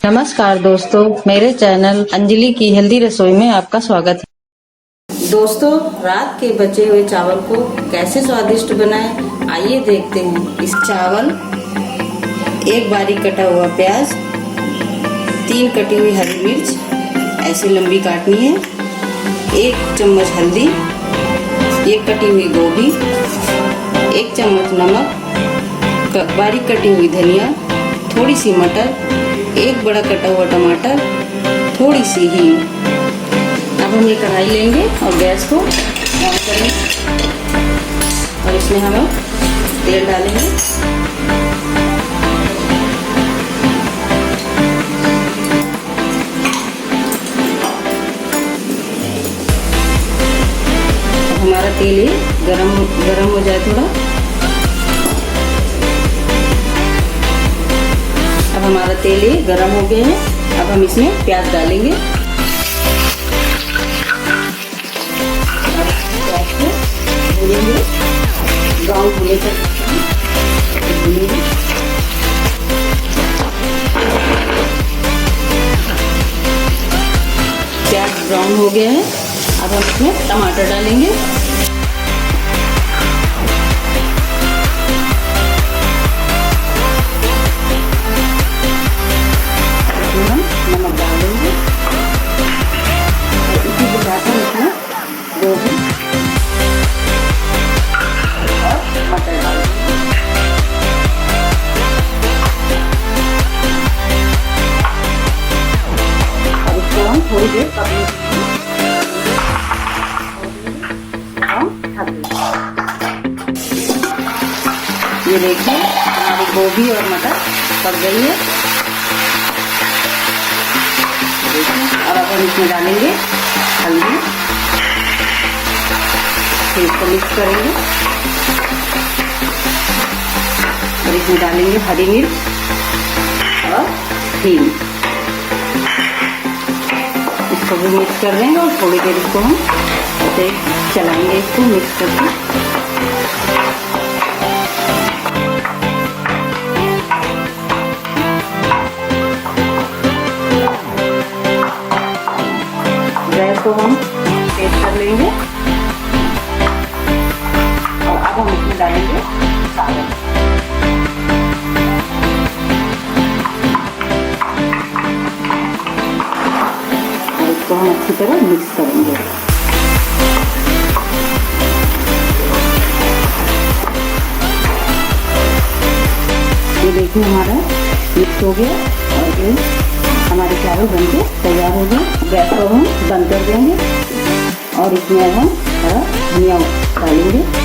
नमस्कार दोस्तों, मेरे चैनल अंजलि की हेल्दी रसोई में आपका स्वागत है। दोस्तों, रात के बचे हुए चावल को कैसे स्वादिष्ट बनाएं, आइए देखते हैं। इस चावल, एक बारीक कटा हुआ प्याज, 3 कटी हुई हरी मिर्च ऐसे लंबी काटनी है, 1 चम्मच हल्दी, 1 कटी हुई गोभी, 1 चम्मच नमक, बारीक कटी हुई धनिया, थोड़ी सी मटर, 1 बड़ा कटा हुआ टमाटर, थोड़ी सी हींग। अब हम ये कढ़ाई लेंगे और गैस को ऑन करेंगे और इसमें हम तेल डालेंगे। अब हमारा तेल ये गरम हो जाए थोड़ा। अब हमारा तेल ये गरम हो गया है। अब हम इसमें प्याज डालेंगे। प्याज को भूनेंगे, ब्राउन होने तक भूनेंगे। प्याज ब्राउन हो गया है। अब हम इसमें टमाटर डालेंगे। नमक डाल देंगे और इसी के साथ हम इसमें गोभी और मटर डाल देंगे। और इसको हम थोड़ी देर पकने ये देखिए, हमारी गोभी और मटर पक गई है। और अब हम इसमें डालेंगे हल्दी, फिर इसको मिक्स करेंगे और इसमें डालेंगे हरी मिर्च और हींग। इसको भी मिक्स कर देंगे और थोड़ी देर इसको हम ऐसे चलाएंगे, इसको मिक्स करके। गैस को हम तेज कर लेंगे और अब हम इसमें डालेंगे चावल। और इसको हम अच्छी तरह मिक्स करेंगे। ये देखिए, हमारा मिक्स हो गया और ये हमारे चावल बनके तैयार हो गए। गैस को हम बंद कर देंगे और इसमें हम धनिया डालेंगे।